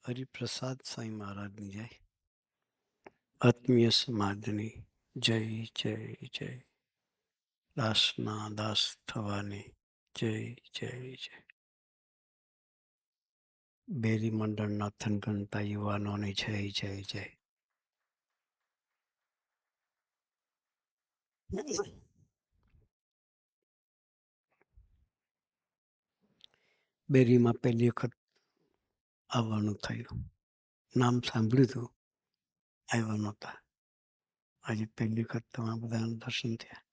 હરિપ્રસાદ સાંઈ મહારાજની જય. આત્મીય સમાજની જય જય જય. દાસના દાસ થવાની જય જય જય. બેરી મંડળના થનગનતા યુવાનોની જય જય જય. બેરીમાં પહેલી વખત આવવાનું થયું. નામ સાંભળ્યું હતું, આવ્યા નહોતા. આજે પહેલી વખત તમારા બધાના દર્શન થયા.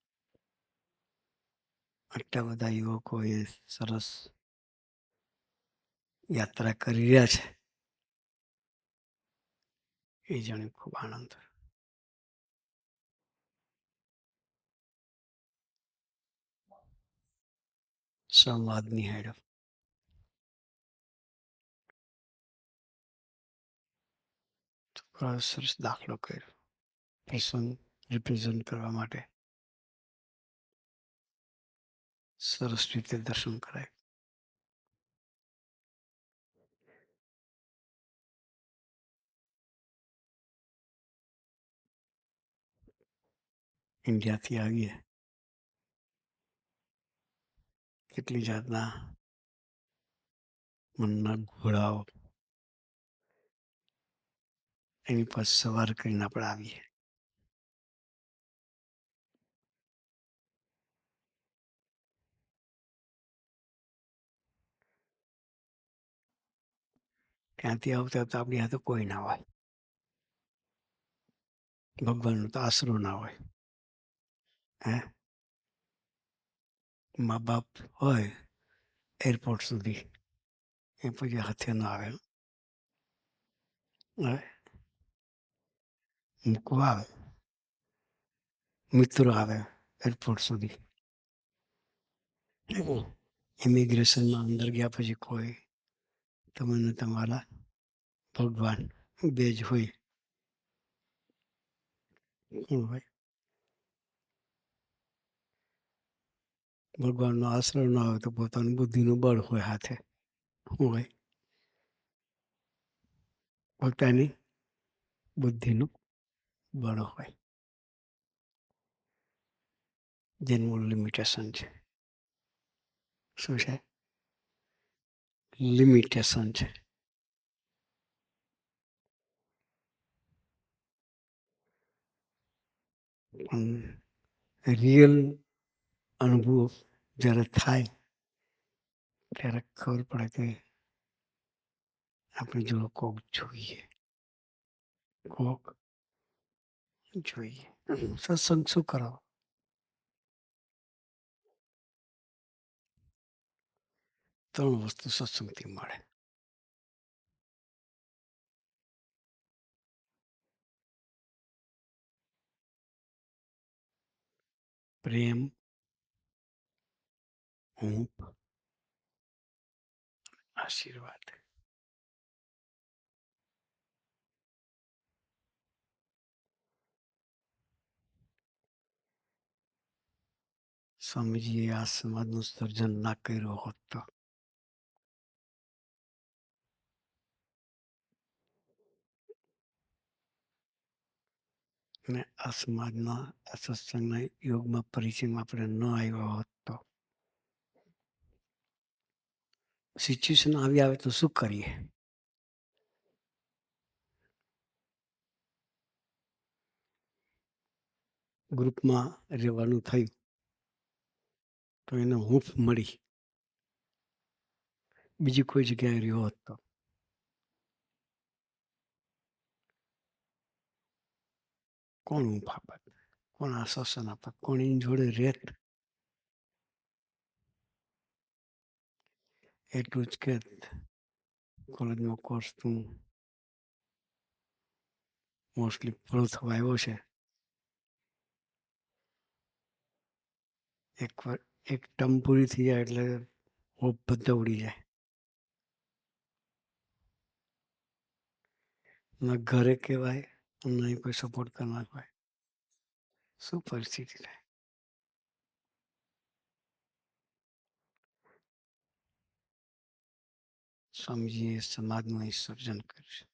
આટલા બધા યુવકોએ સરસ યાત્રા કરી રહ્યા છે એ જાણી ખૂબ આનંદ થયો. સંવાદની હેડપ સરસ દાખલો કર્યો. પ્રસંગ રિપ્રેઝન્ટ કરવા માટે સરસ રીતે દર્શન કરાય. ઇન્ડિયાથી આવીએ કેટલી જાતના મનના ઘોડાઓ એની પર સવાર કરીને આપણે આવીએ. ત્યાંથી આવતા આવતા આપણી હાથે કોઈ ના હોય. ભગવાનનો તો આશરો ના હોય. હે મા બાપ હોય એરપોર્ટ સુધી, એ પછી હાથે ના આવે. હવે મૂકવા આવે, મિત્રો આવે એરપોર્ટ સુધી. ઇમિગ્રેશનમાં અંદર ગયા પછી કોઈ તમને તમારા ભગવાન બે જ હોય. ભગવાનનો આશરો ના હોય તો પોતાનું બુદ્ધિનું બળ હોય હાથે. હોય પોતાની બુદ્ધિનું બળ હોય, જેનું લિમિટેશન છે. શું છે? લિમિટેશન છે. પણ રિયલ અનુભવ જ્યારે થાય ત્યારે ખબર પડે કે આપણે જોડે કોક જોઈએ. કોક જોઈએ. સત્સંગ શું કરો? ત્રણ વસ્તુ સત્સંગથી મળે. પ્રેમ, ઊંપ, આશીર્વાદ. સ્વામીજીએ આ સમાજનું સર્જન ના કર્યો હોત તો અને આ સમાજના આ સત્સંગના યોગમાં પરિચયમાં આપણે ન આવ્યા હોત તો સિચ્યુએશન આવી આવે તો શું કરીએ? ગ્રુપમાં રહેવાનું થયું તો એને હૂંફ મળી. બીજી કોઈ જગ્યાએ રહ્યો હોત તો કોણ હૂંફ આપત? કોણ આશ્વાસન આપત? કોણ એની જોડે રહેત? એટલું જ કે કોલેજનો કોર્સ તું મોસ્ટલી પૂરો થવા આવ્યો છે. એક ટર્મ પૂરી થઈ જાય એટલે હોપ બધા ઉડી જાય. ના ઘરે કહેવાય, નહીં કોઈ સપોર્ટ કરનાર હોય. શું પરિસ્થિતિ થાય? સ્વામીજીએ સમાજનું અહીં સર્જન કર્યું છે.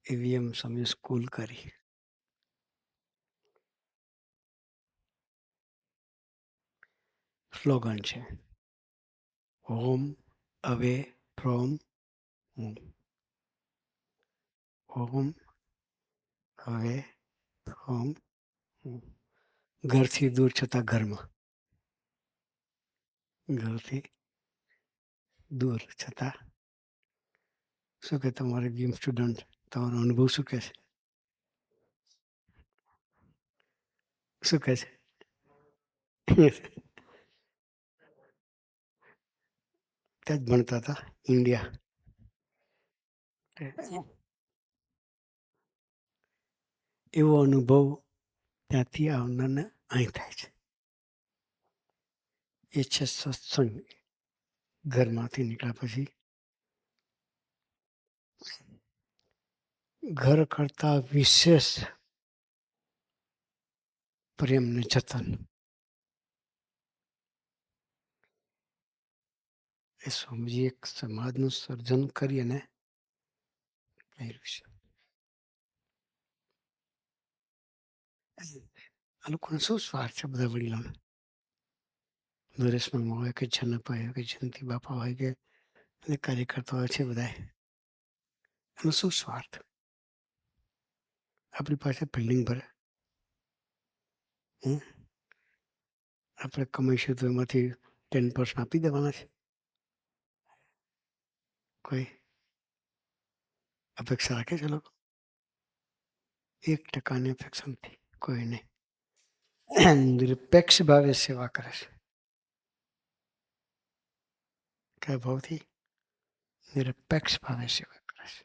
એવી એમ સ્વામીએ સ્કૂલ કરી. સ્લોગન છે, home away from home. Home away from home. ઘરથી દૂર છતાં ઘરમાં. ઘરથી દૂર છતાં. શું કે તમારે બીએમ સ્ટુડન્ટ તમારો અનુભવ શું કહે છે? શું કહે છે? ત્યાં જ ભણતા હતા ઇન્ડિયા. એવો અનુભવ ત્યાંથી આવનારને અહીં થાય છે. એ છે સત્સંગ. ઘરમાંથી નીકળ્યા પછી ઘર કરતા વિશેષ પ્રેમને જતન. એ સ્વામીજી એક સમાજનું સર્જન કરી અને કર્યું છે. આ લોકોને શું સ્વાર્થ છે બધા વડીલોને? નરેશમાં હોય કે છન્નપા હોય કે જયંતિ બાપા હોય કે કાર્યકર્તા હોય છે બધા, એનો શું સ્વાર્થ? આપણી પાસે બિલ્ડિંગ ભરે, આપણે કમાઈશું તો એમાંથી 10% આપી દેવાના છે. કોઈ અપેક્ષા રાખે છે લોકો? 1% અપેક્ષા નથી કોઈ નહીં. નિરપેક્ષ ભાવે સેવા કરે છે. કયા ભાવથી? નિરપેક્ષ ભાવે સેવા કરે છે.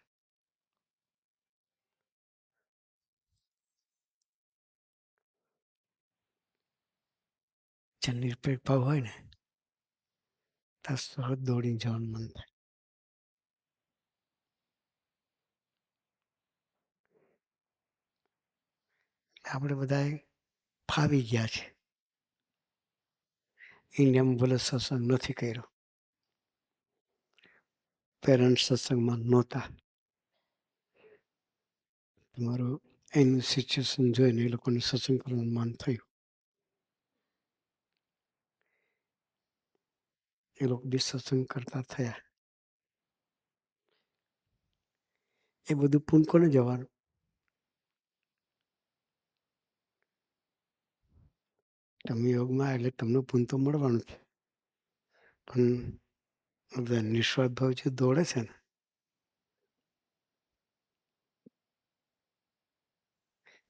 જ્યાં નિરપેક્ષ ભાવ હોય ને ત્યાં સરહદ દોડીને જવાનું મન થાય. આપણે બધા ફાવી ગયા છે. ઇન્ડિયામાં ભલે સત્સંગ નથી કર્યો, પેરેન્ટ્સ સત્સંગમાં નહોતા. તમારું એનું સિચ્યુએશન જોઈને એ લોકોને સત્સંગ કરવાનું મન થયું. એ લોકો બી સત્સંગ કરતા થયા. એ બધું પૂન કોને જવાનું? તમે યોગમાં એટલે તમને પૂન તો મળવાનું છે, પણ નિસ્વાર્થ ભાવ જે દોડે છે ને,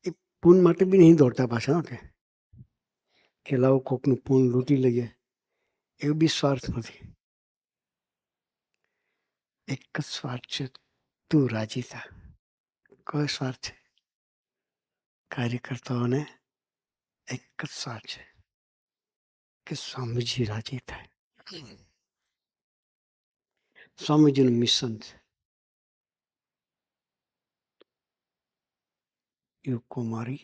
એ પૂન માટે બી નહીં દોડતા પાછા. કે લાવો કોકનું પૂન લૂંટી લઈએ, એવું બી સ્વાર્થ નથી. એક જ સ્વાર્થ છે, તું રાજી થા. કયો સ્વાર્થ છે? કાર્યકર્તાઓને એક જ સ્વાર્થ છે કે સ્વામીજી રાજી થાય. સ્વામીજીનું મિશન છે. યુવકો મારી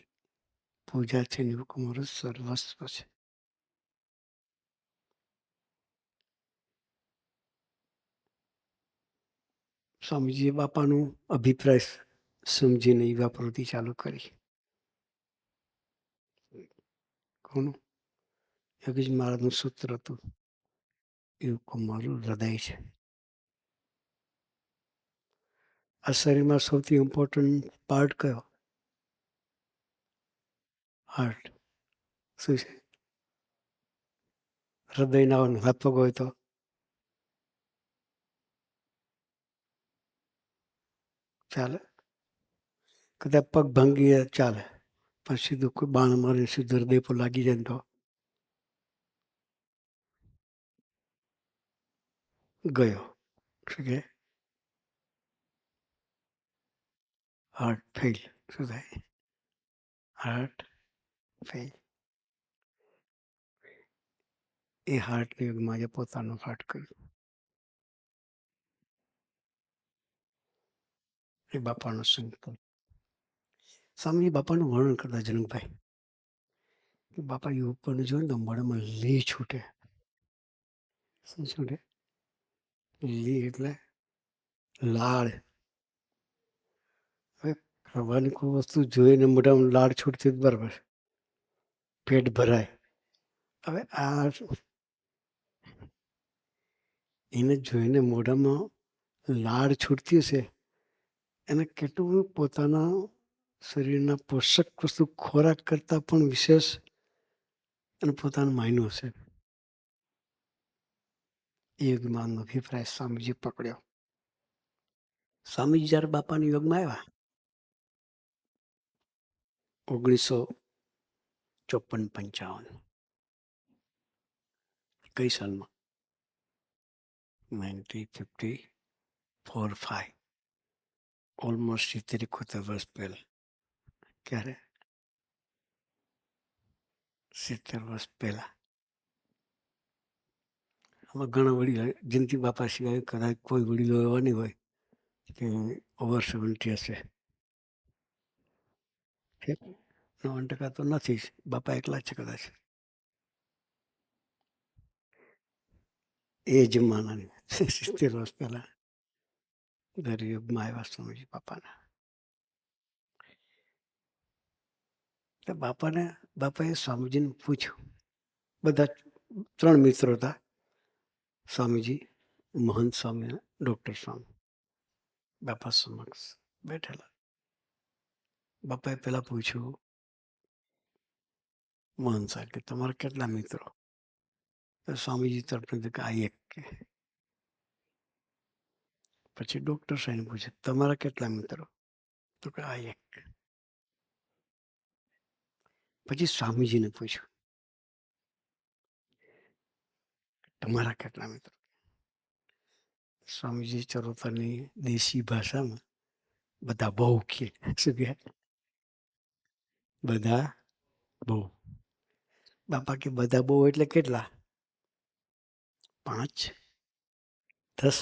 પૂજા છે, યુવકો મારું સર્વસ્વ છે. સ્વામીજીએ બાપાનું અભિપ્રાય સમજીને યુવા પ્રવૃત્તિ ચાલુ કરી. કોનું? યોગીજી મહારાજનું સૂત્ર હતું, યુવકો મારું હૃદય છે. આ શરીરમાં સૌથી ઇમ્પોર્ટન્ટ પાર્ટ કયો? હાર્ટ. શું છે? હૃદય ના હોય, હાથ પગ હોય તો ચાલે. કદાચ પગ ભાંગી જાય ચાલે, પણ સીધું કોઈ બાણ મારીને સીધું હૃદય પર લાગી જાય તો ગયો. શું કે? Heart fail. શું થાય? Heart fail. એ હાર્ટને યુગમાં જે પોતાનું હાર્ટ કહ્યું. એ બાપાનો સંકલ્પ. સ્વામીજી બાપાનું વર્ણન કરતા જનકભાઈ. બાપા એ ઉપરનું જોયું ને તો મોઢામાં લી છૂટે. શું છૂટે? લી એટલે લાળ. હવે ખાવાની કોઈ વસ્તુ જોઈને મોઢામાં લાળ છૂટતી બરાબર, પેટ ભરાય. હવે આ એને જોઈને મોઢામાં લાળ છૂટતી હશે, એને કેટલું પોતાના શરીરના પોષક વસ્તુ ખોરાક કરતાં પણ વિશેષ અને પોતાનું માયનું હશે. એ યુગમાં અભિપ્રાય સ્વામીજી પકડ્યો. સ્વામીજી જ્યારે બાપાના યોગમાં આવ્યા 1954-55 કઈ સાલમાં? 1954-5 ઓલમોસ્ટ 70-71 વર્ષ પહેલા. ક્યારે? 70 વર્ષ પહેલા. આમાં ઘણા વડીલો, જયંતિ બાપા સિવાય કદાચ કોઈ વડીલો એવા નહીં હોય કે ઓવર 70 હશે. 90% તો નથી જ, બાપા એકલા જ છે કદાચ. એ જમાનાની 70 વર્ષ પહેલા યુગમાં આવ્યા સ્વામીજી બાપાના. બાપાએ સ્વામીજીને પૂછ્યું. બધા 3 મિત્રો હતા, સ્વામીજી, મહંત સ્વામી, ડૉક્ટર સ્વામી બાપા સમક્ષ બેઠેલા. બાપાએ પહેલા પૂછ્યું, મહંત સાહેબ કે તમારા કેટલા મિત્રો? તો સ્વામીજી તરફથી કે આ એક. પછી ડૉક્ટર સાહેબને પૂછે તમારા કેટલા મિત્રો? તો કે આ એક. પછી સ્વામીજીને પૂછ્યું તમારા કેટલા મિત્રો? સ્વામીજી ચરોતરની દેશી ભાષામાં બધા બહુ કહે. શું કહે? બધા બહુ. બાપા કે બધા બહુ એટલે કેટલા? 5, 10?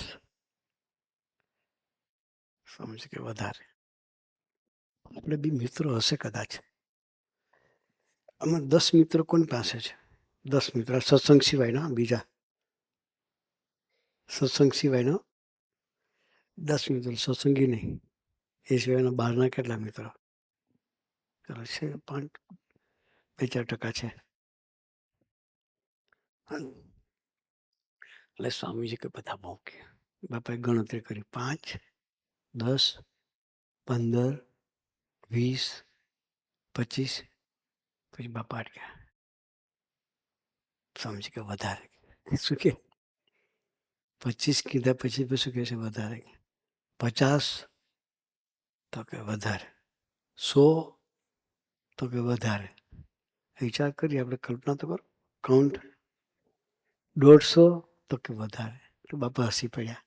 સ્વામીજી કે વધારે. આપણે બી મિત્રો હશે કદાચ. આમાં 10 મિત્રો કોની પાસે છે? 10 મિત્રો સત્સંગ સિવાયના બીજા. સત્સંગ સિવાયનો 10 મિત્રો, સત્સંગી નહીં. એ સિવાયના બહારના કેટલા મિત્રો? ચાલો છે 5-2-4% છે. એટલે સ્વામીજી કે બધા બહુ કે. બાપાએ ગણતરી કરી 5, 10, 15, 20, 25. પછી બાપા અટક્યા. સ્વામીજી કે વધારે. શું કે? 25 કીધા પછી શું કહે છે? વધારે. 50 તો કે વધારે. 100 તો કે વધારે. વિચાર કરીએ આપણે, કલ્પના તો કરો. કાઉન્ટ 150 તો કે વધારે. તો બાપા હસી પડ્યા.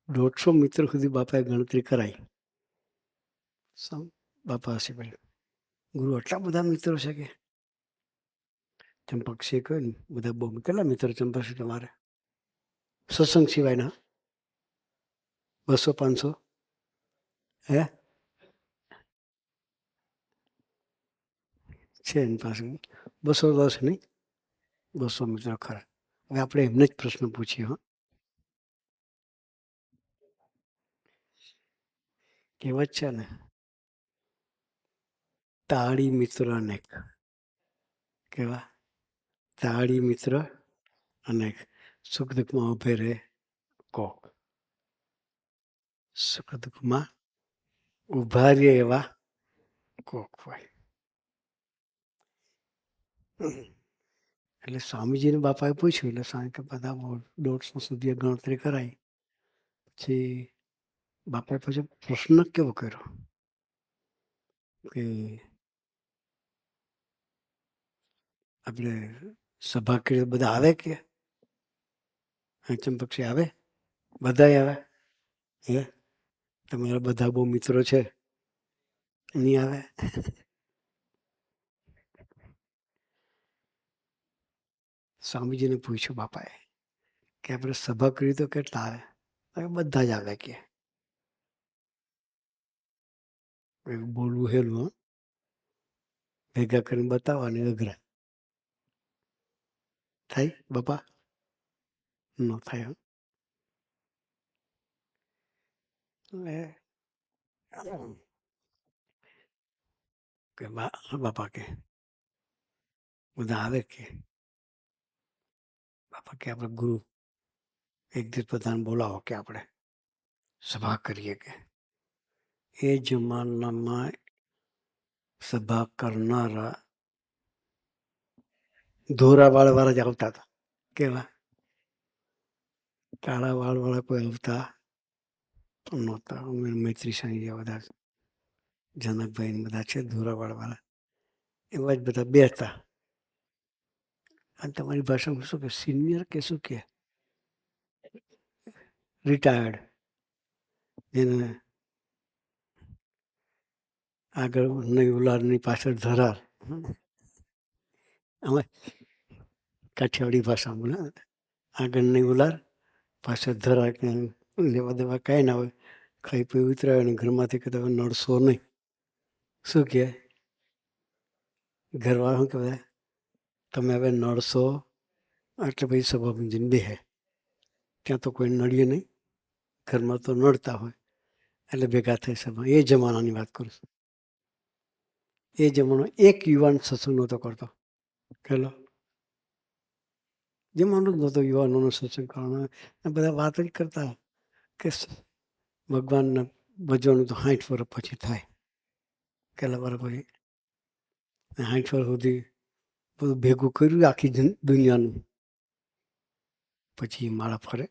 150 મિત્રો સુધી બાપાએ ગણતરી કરાઈ. બાપા હસી પડ્યા. ગુરુ આટલા બધા મિત્રો છે કે? ચંપકસિંહ કહ્યું ને બધા બહુ. કેટલા મિત્રો ચંપકસિંહ તમારે સત્સંગ સિવાયના? 200-500? હે છે એની પાસે 210 નહીં, 200 મિત્રો ખરા. હવે આપણે એમને જ પ્રશ્ન પૂછીએ. કહેવત છે ને, તાળી મિત્ર અનેક. કેવા? તાળી મિત્ર અનેક. સુખ દુઃખમાં ઉભે રહે કોક. સુખ દુઃખમાં ઉભા રહે એવા કોક હોય. એટલે સ્વામીજીને બાપાએ પૂછ્યું એટલે સ્વામી કે બધા 150 સુધી ગણતરી કરાઈ. પછી બાપાએ પછી પ્રશ્ન કેવો કર્યો કે આપણે સભા કરીએ બધા આવે કે? ચંપકસિંહ આવે? બધાય આવે? હે તમારા બધા બહુ મિત્રો છે, નહીં આવે? સ્વામીજીને પૂછ્યું બાપાએ કે આપણે સભા કરી તો કેટલા આવે? બધા જ આવે કે. બોલવું હેલું. ભેગા કરીને બતાવવાની અઘરા થાય બાપા? ન થાય. કે બાપા કે બધા આવે કે બાપા કે આપણે ગુરુ એક દિવસ બધાને બોલાવો કે આપણે સભા કરીએ કે. એ જમાનામાં સભા કરનારા ધોરા વાળા જ આવતા હતા. કેવા? કાળા વાળા કોઈ આવતા નહોતા. મૈત્રી સાંઈ બધા જનકભાઈ બધા છે ધોરા વાળા એવા જ બધા બેસતા. અને તમારી ભાષામાં શું કે સિનિયર કે શું કે રિટાયર્ડ એને આગળ નહીં ઉલારની પાછળ ધરાર. આમાં કાઠિયાવાડી ભાષા બોલે આગળ નહીં ઉલાર પાછળ ધરાર લેવા દેવા કાંઈ ના હોય. ખાઈ પી ઉતરાય ને ઘરમાંથી કહેતા નડશો નહીં. શું કહે ઘરવાળા શું કહેવાય તમે હવે નડશો એટલે પછી સભા મૂંઝીને બેહે. ત્યાં તો કોઈ નડીએ નહીં. ઘરમાં તો નડતા હોય એટલે ભેગા થઈ સભા. એ જમાનાની વાત કરું છું. એ જમાનો એક યુવાન સત્સંગ નહોતો કરતો. પેલો જમાનો જ નહોતો યુવાનોનો સત્સંગ કરવાનો. બધા વાત જ કરતા કે ભગવાનના ભજવાનું તો 60 વર્ષ પછી થાય. કેટલા વર્ષ પછી 60 વર્ષ સુધી બધું ભેગું કર્યું આખી દુનિયાનું. પછી માળા ફરે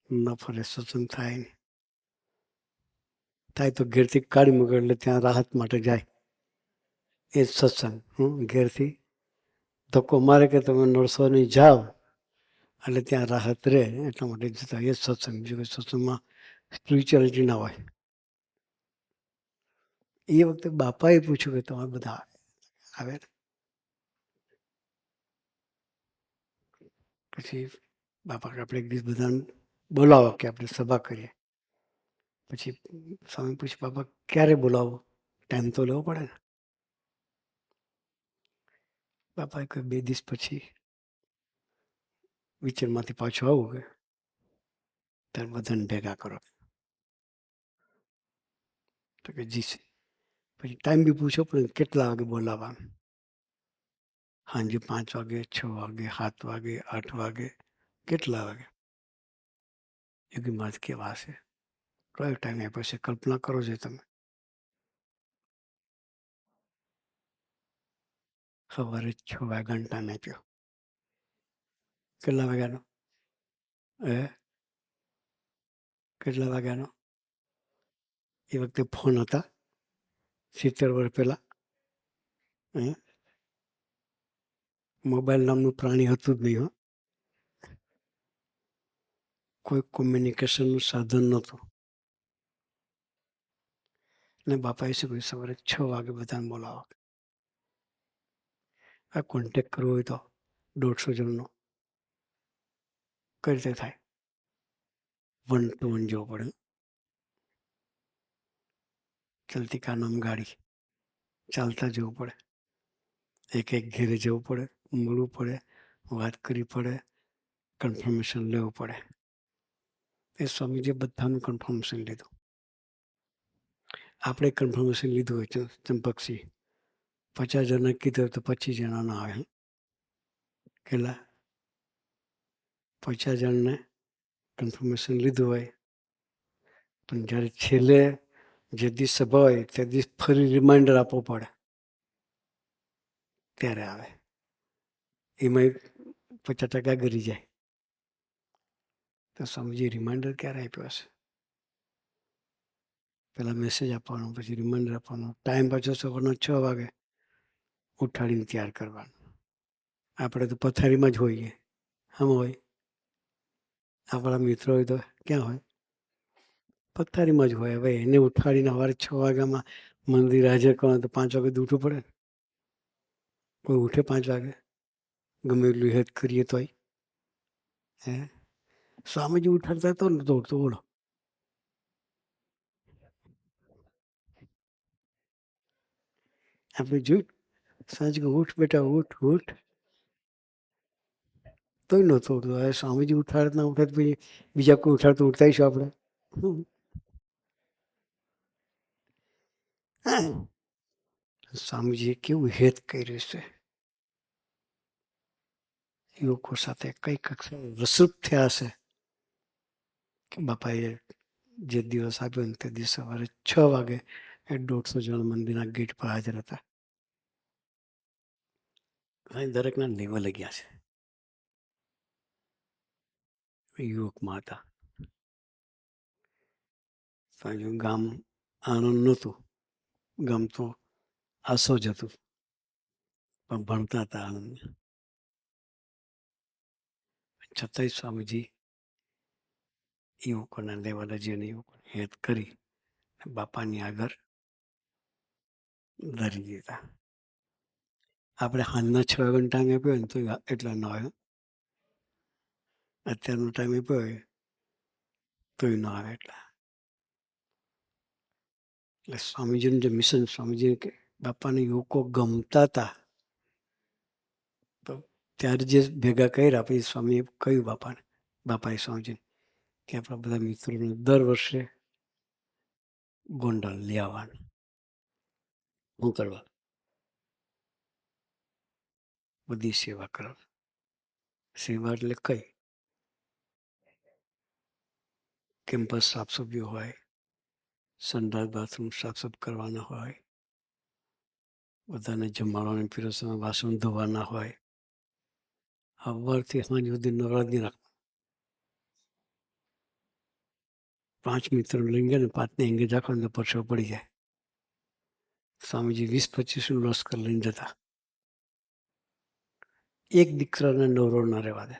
ન ફરે સત્સંગ થાય નહીં. થાય તો ઘેરથી કાઢી મૂકે એટલે ત્યાં રાહત માટે જાય. એ જ સત્સંગ. ઘેરથી ધક્કો મારે કે તમે નડશો નહીં જાઓ એટલે ત્યાં રાહત રહે એટલા માટે જતા. એ જ સત્સંગ. બીજું કે સત્સંગમાં સ્પિરિચ્યુઆલિટી ના હોય. એ વખતે બાપાએ પૂછ્યું કે તમે બધા આવે. પછી બાપા આપણે એક દિવસ બધાને બોલાવો કે આપણે સભા કરીએ. પછી સ્વામી પૂછ્યું બાપા ક્યારે બોલાવો? ટાઈમ તો લેવો પડે ને. બાપાએ કહ્યું 2 દિવસ પછી વિચરમાંથી પાછું આવું કે ત્યારે બધાને ભેગા કરો. તો કે જી છે. પછી ટાઈમ બી પૂછો પણ કેટલા વાગે બોલાવવાનું? સાંજે 5 વાગે, 6 વાગે, 7 વાગે, 8 વાગે, કેટલા વાગે? યોગી મહારાજ કેવા હશે? કયો ટાઈમ આપ્યો છે? કલ્પના કરો છો તમે. સવારે 6 વાગ્યાનો ટાઈમ આપ્યો. કેટલા વાગ્યાનો? કેટલા વાગ્યાનો? એ વખતે ફોન હતા 70 વર્ષ પહેલાં. મોબાઈલ નામનું પ્રાણી હતું જ નહીં. કોઈ કોમ્યુનિકેશનનું સાધન નહોતું. અને બાપાએ શું કહ્યું સવારે 6 વાગે બધાને બોલાવો. આ કોન્ટેક કરવો હોય તો 150 જણનો કઈ રીતે થાય? 1 to 1 જવું પડે. ચલતી કા નામ ગાડી ચાલતા જવું પડે. એક ઘેરે જવું પડે, મળવું પડે, વાત કરવી પડે, કન્ફર્મેશન લેવું પડે. એ સ્વામીજીએ બધાનું કન્ફર્મેશન લીધું. આપણે કન્ફર્મેશન લીધું હોય ચંપકસિંહ 50 જણને કીધું તો 25 જણા ના આવે. કેટલા? 50 જણને કન્ફર્મેશન લીધું હોય પણ જ્યારે છેલ્લે જે દિવસ સભા હોય તે દિવસ ફરી રિમાઇન્ડર આપવો પડે ત્યારે આવે. એમાં 50% ગરી જાય. તો સ્વામીજી રિમાઇન્ડર ક્યારે આપ્યો હશે? પહેલાં મેસેજ આપવાનો, પછી રિમાઇન્ડર આપવાનો. ટાઈમ પાછો સવારના 6 વાગે ઉઠાડીને તૈયાર કરવાનું. આપણે તો પથારીમાં જ હોઈએ. આમ હોય આપણા મિત્રો હોય તો ક્યાં હોય? પથારીમાં જ હોય. હવે એને ઉઠાડીને સવારે 6 વાગ્યામાં મંદિર હાજર કરવાનું તો 5 વાગે તો ઉઠવું પડે ને. કોઈ ઉઠે 5 વાગે? ગમે એટલું હેત કરીએ તોય. સ્વામીજી ઉઠાડતા તો નતો ઉઠતો. બોલો. આપણે જોયું સાંજ કે ઉઠ બેટા ઉઠ ઉઠ, તોય નહોતો ઉઠતો. હવે સ્વામીજી ઉઠાડત ના ઉઠાડ પછી બીજા કોઈ ઉઠાડતું ઉઠતાઈશું આપણે. સ્વામીજીએ કેવું હેત કર્યું છે યુવકો સાથે. કંઈક વિસ્તૃત થયા હશે કે બાપાએ જે દિવસ આપ્યો ને તે દિવસ સવારે 6 વાગે 150 જણ મંદિરના ગેટ પર હાજર હતા. દરેકના લેવલે ગયા છે. યુવકમાં હતા. ગામ આનંદ નહોતું, ગામ તો આસો જ હતું, પણ ભણતા હતા આનંદ. છતાંય સ્વામીજી યુવકોના લેવલે જઈને યુવકોને હેત કરી બાપાની આગળ ધરી દીધા. આપણે હાલના 6 વાગ્યાનો ટાઈમ આપ્યો ને તો એટલા ન આવે. અત્યારનો ટાઈમ આપ્યો હોય તોય ન આવે એટલા. એટલે સ્વામીજીનું જે મિશન, સ્વામીજી કે બાપાને યુવકો ગમતા હતા, તો ત્યારે જે ભેગા કર્યા પછી સ્વામીએ કહ્યું બાપાએ સ્વામીજીને કે આપણા બધા મિત્રોને દર વર્ષે ગોંડલ લઈ આવવાનું. શું કરવા? બધી સેવા કરવા. સેવા એટલે કઈ? કેમ્પસ સાફસફાઈ હોય, સંડાસ બાથરૂમ સાફસફ કરવાના હોય, બધાને જમાડવાની પીરસવાના વાસણ ધોવાના હોય, સવારથી સાંજ સુધી નવરાત્રિ રાખવા. 5 મિત્રો લઈને ગયા ને 5ને એંગેજ રાખવાનું તો પરસેવો પડી જાય. સ્વામીજી 20-25 લશ્કર લઈને જતા. એક દીકરાને નવરો ના રહેવા દે.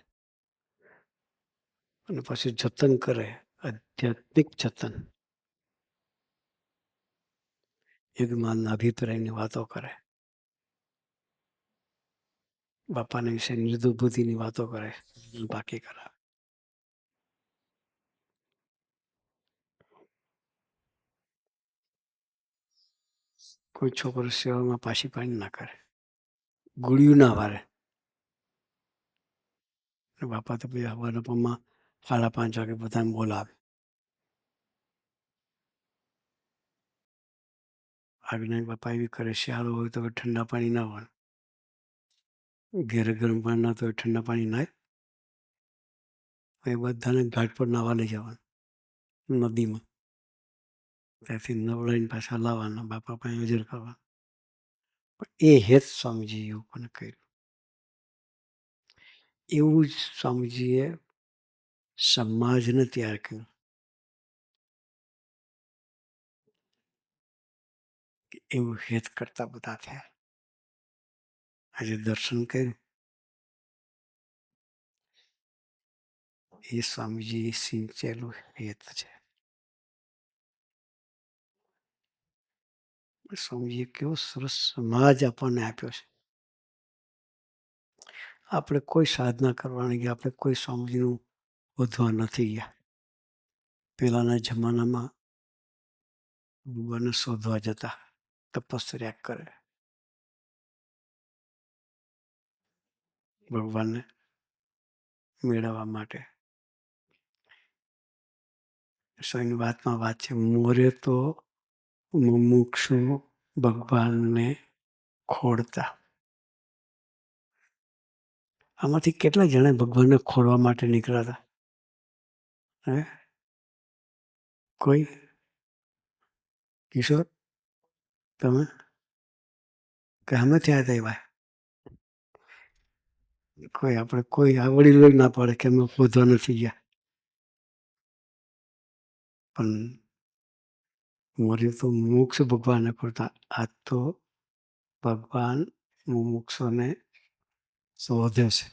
અને પછી જતન કરે, આધ્યાત્મિક જતન. યુગમાનના અભિપ્રાયની વાતો કરે, બાપાને વિશે નિર્દોભૂતિની વાતો કરે, બાકી કરાવે. કોઈ છોકરો સેવામાં પાછી પાણી ના કરે, ગુળિયું ના વારે. બાપા તો પછી હવારના પમમાં 5:30 વાગે બધાને બોલાવે. આજ્ઞા બાપા એવી કરે, શિયાળો હોય તો ઠંડા પાણી ના હોય, ઘેરે ગરમ પાણી ના તો ઠંડા પાણી નાય. એ બધાને ઘાટ પર નાહવા લઈ જવાનું નદીમાં. ત્યાંથી નવડાવીને પાછા લાવવાના, બાપા પાસે હાજર કરવા. પણ એ હેત સ્વામીજી યુવકોને કર્યું. એવું જ સ્વામીજીએ સમાજને તૈયાર કર્યું. એવું હેત કરતા બધા થયા. આજે દર્શન કર્યું એ સ્વામીજી સિંચેલું હેત છે. સ્વામીજીએ કેવો સરસ સમાજ આપણને આપ્યો છે. આપણે કોઈ સાધના કરવાની ગયા, આપણે કોઈ સ્વામીજીનું વધવા નથી ગયા. પહેલાના જમાનામાં ભગવાનને શોધવા જતા, તપસ્યા કરે, ભગવાનને મેળવવા માટે. સ્વામીની વાતમાં વાત છે, મોરે તો મુમુક્ષુ ભગવાનને ખોડતા. આમાંથી કેટલા જણા ભગવાનને ખોડવા માટે નીકળ્યા હતા? કોઈ કિશોર, તમે કે અમે ત્યાં હતા એવા? કોઈ આપણે કોઈ આ વડીલો ના પાડે કે અમે ખોદવા નથી ગયા. પણ મોરે તો મોક્ષ ભગવાનને ખોડતા. આ તો ભગવાન મુમુક્ષોને શોધે છે.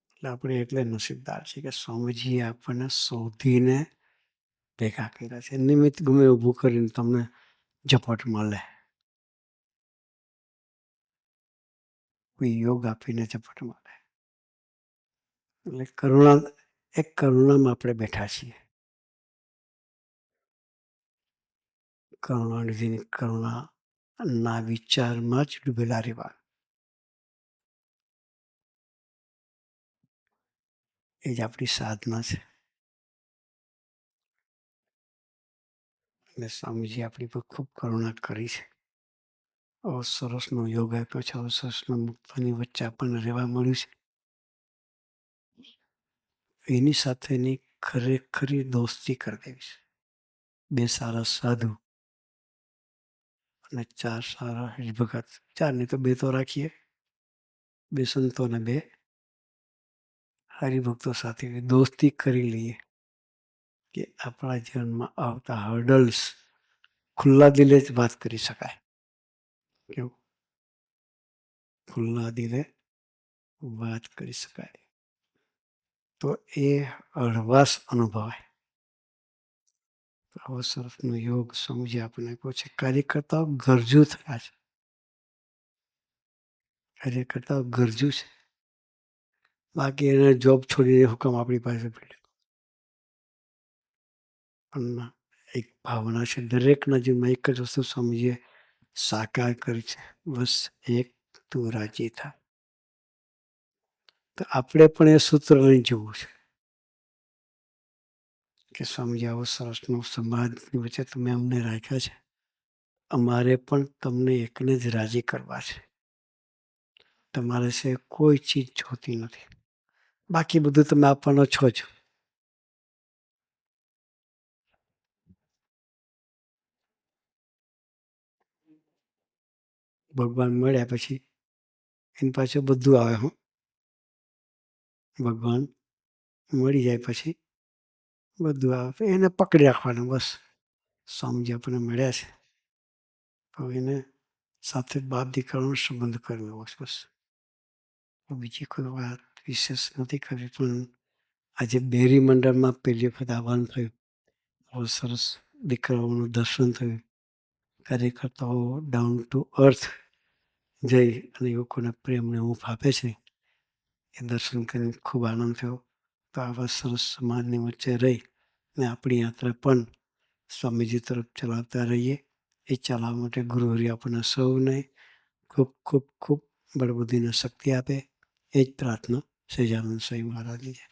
એટલે આપણે એટલે નસીબદાર છીએ કે સ્વામીજીએ આપણને શોધીને ભેગા કર્યા છે. નિમિત્ત ગમે ઊભું કરીને તમને ઝપટ મળે, કોઈ યોગ આપીને ઝપટ મળે. એટલે કરુણામાં આપણે બેઠા છીએ. કરુણાનિધિની કરુણાના વિચારમાં જ ડૂબેલા રહેવા. એ જ આપણી સાધના છે. અને સ્વામીજી આપણી પર ખૂબ કરુણા કરી છે. આવો સરસનો યોગ આપ્યો છે. આવો સરસનો મુક્તોની વચ્ચે આપણને રહેવા મળ્યું છે. એની સાથેની ખરેખરી દોસ્તી કરી દેવી છે. 2 સારા સાધુ અને 4 સારા હરિભગત. 4 નહીં તો 2 તો રાખીએ. 2 સંતો અને 2 હરિભક્તો સાથે દોસ્તી કરી લઈએ કે આપણા જીવનમાં આવતા હર્ડલ્સ ખુલ્લા દિલે જ વાત કરી શકાય. કેવું? ખુલ્લા દિલે વાત કરી શકાય. તો એ હળવાશ અનુભવાય. આવો સરસનો યોગ સ્વામીજી આપણને આપ્યો છે. કાર્યકર્તાઓ ગરજુ થયા છે. કાર્યકર્તાઓ ગરજુ છે. બાકી એને જોબ છોડીને હુકમ આપણી પાસે પડ્યો. પણ એક ભાવના છે. દરેકના જીવનમાં એક જ વસ્તુ સ્વામીજીએ સાકાર કરી છે. બસ એક તું રાજી થા. તો આપણે પણ એ સૂત્ર લઈને જવું છે કે સ્વામીજી આવો સરસનો સમાજની વચ્ચે તમે અમને રાખ્યા છે. અમારે પણ તમને એકને જ રાજી કરવા છે. તમારે છે કોઈ ચીજ જોતી નથી. બાકી બધું તમે આપવાનો છો જ. ભગવાન મળ્યા પછી એની પાછળ બધું આવે. હું ભગવાન મળી જાય પછી બધું આવે. એને પકડી રાખવાનું બસ. સ્વામીજી આપણને મળ્યા છે તો એને સાથે બાપ દીકરાનો સંબંધ કરી લેવો છે બસ. બીજી કોઈ વાત વિશેષ નથી કરવી. પણ આજે બેરી મંડળમાં પહેલી વખત આવવાનું થયું. બહુ સરસ દીકરાઓનું દર્શન થયું. કાર્યકર્તાઓ ડાઉન ટુ અર્થ જઈ અને લોકોને પ્રેમને હૂંફ આપે છે. એ દર્શન કરીને ખૂબ આનંદ થયો. તો આવા સરસ સમાજની વચ્ચે રહી અને આપણી યાત્રા પણ સ્વામીજી તરફ ચલાવતા રહીએ. એ ચલાવવા માટે ગુરુહરિ આપણને સૌને ખૂબ ખૂબ ખૂબ બળબુદ્ધિને શક્તિ આપે. એ જ પ્રાર્થના સહજાનંદ સ્વામી મહારાજની છે.